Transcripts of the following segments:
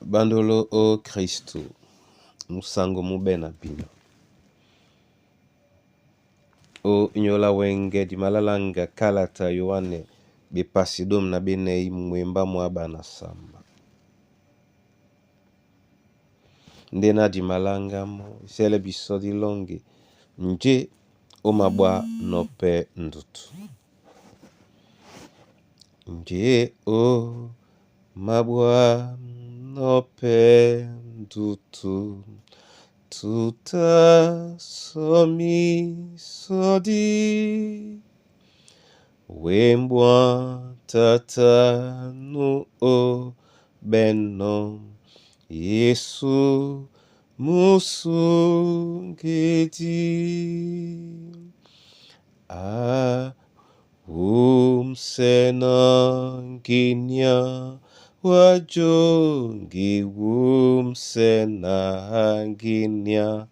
Bandolo o Kristu, musango mubena bino. O nyola wenge di malalanga kalata Yohane bepasidom na bene mwemba mwaba na samba. Ndena di malanga mo, sele biso di longe, nje o mabwa nope ndutu. Nje o mabwa nope ndutu. Tuta somi sodi wembwa tata nu o benno Yesu musungeti a sena ginya wajongi sena ginya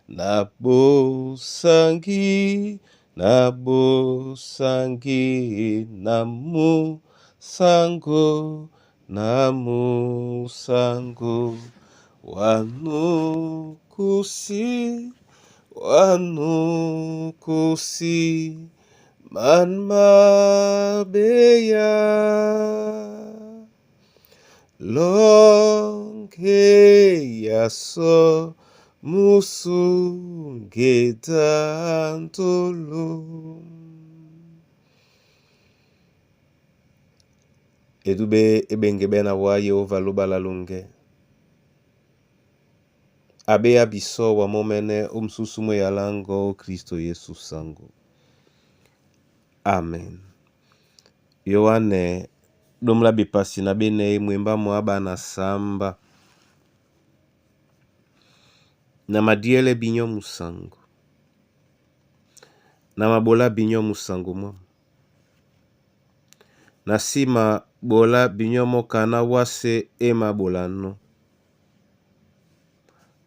nabo sangi namu sango wanu kusi manma beya longe yaso musungedantolo edube ebenge bena wa Yehova lubala lunge abeya biso wa momene umsusumu yalango Kristo Yesu sango. Amen. Yohane domla bipasi na bene mwemba mwaba na samba na madiele binyo musango na mabola binyo musango mwa na sima bola binyo mokana wase ema bolano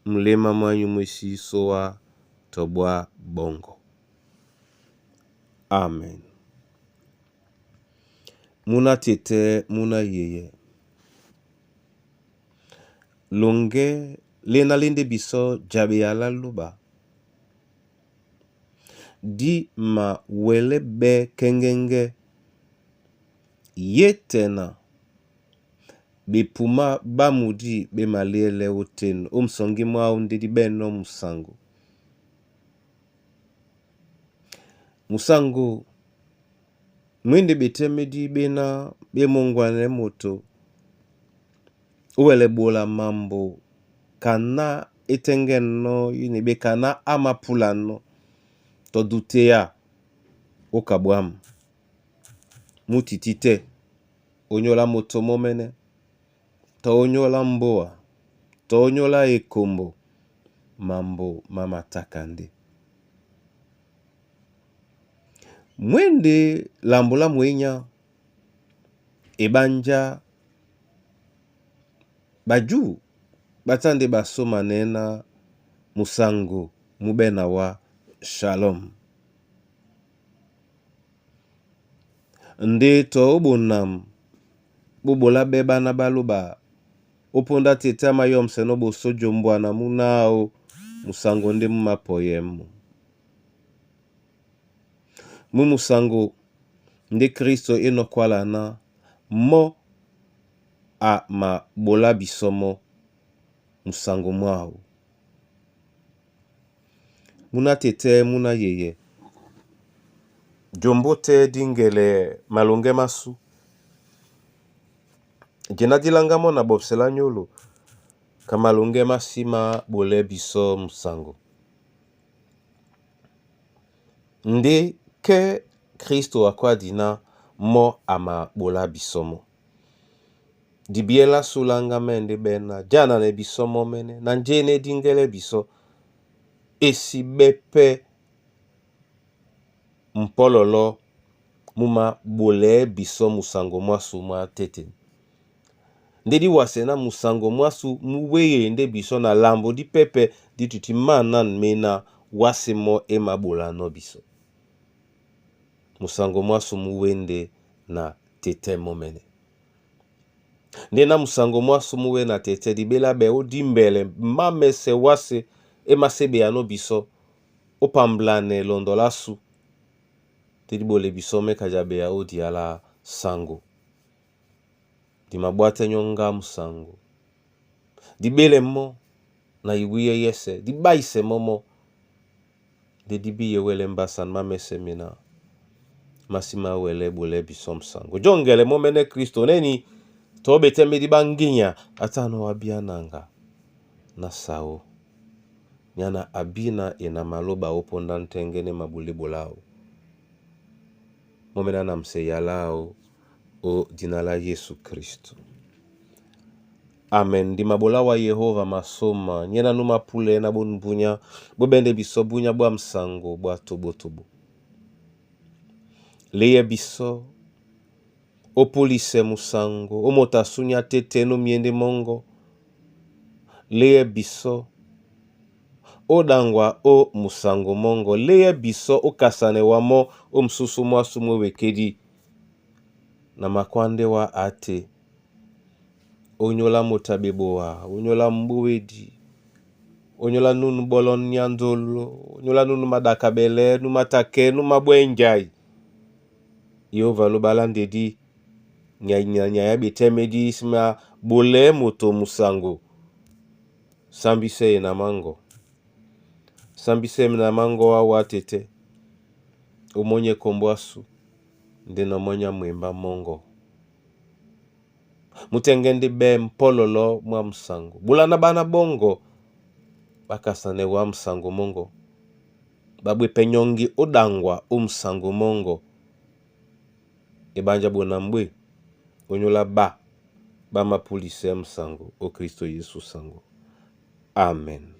mlema mwanyu mwesi soa tobwa bongo. Amen. Muna tete muna yeye longe lena lende biso jabe yala luba di ma wele be kengenge yetena bipuma bamudi be malele oten omsongi mwa unde di beno musango mwende beteme di bena be mongwane moto uwele bola mambo kana etengeno yinebe kana amapulano to dutea okabwam mutitite onyola moto momene to onyola mboa to onyola ekombo mambo mama takande mwende lambola mwenya ebanja baju batande basoma nena musango mubena wa shalom nde to obonam bobola beba na baloba oponda tetama yom seno bosojo mbwana munao musango nde mumapoyemu musango nde Kristo enokwala na mo a ma bola bisomo musango mwao muna tete muna yeye jombote dingele malonge masu jena dilangamo na bobsela nyolo kamalonge masima bole biso musango nde ke Kristo akwa dina mo ama bola bisomo dibiela sulanga mende bena jana ne bisomo mene na njene dingele biso esi bepe mpololo muma bole biso musango mwasu mwa tete ndedi wasena musango mwasu muweye nde biso na lambo di pepe di tuti manan mena wasemo ema bola no biso musango mwasu muwende na tete momene Ndena musango mwasu muwe na tete di bela be odi mbele mame se wase masebe ya no biso opamblane londola su tedi bole biso me kajabe ya odi ala sango di mabwate nyonga musango di bele mo na iwiye yese di baise momo de di biye wele mbasan mame se mina masima wele bole biso msango jongele mo mene Kristo neni tobe teme di banginya atano wabia nanga na sao nyana abina ina maloba oponda ntengene mabulibo lao momena na mseya lao o dinala Yesu Kristo. Amen. Di mabola wa Yehova masoma nyena numa pule na bonbunya bobende biso bunya bwa msango bwa tobo leye biso o polise musango o motasunya tete no miende mongo leye biso o dangwa o musango mongo leye biso o kasane wamo o msusu mwasu mwekedi na makwande wa ate onyola motabeboa onyola mbowedi onyola nunu bolon nyandolo onyola nunu madakabele nu matake nu mabwenjai Yehova lo balande di nya betemedi sima bole moto musango sambise na mango sambise na mango wa watete omonye kombwasu ndena monya mwemba mongo mutengende be mpololo mwa msango bulana bana bongo bakasane wa msango mongo babwe penyongi odangwa msango mongo ebanja bona mbwe onyola ba mapulise msango o Kristo Yesu sango. Amen.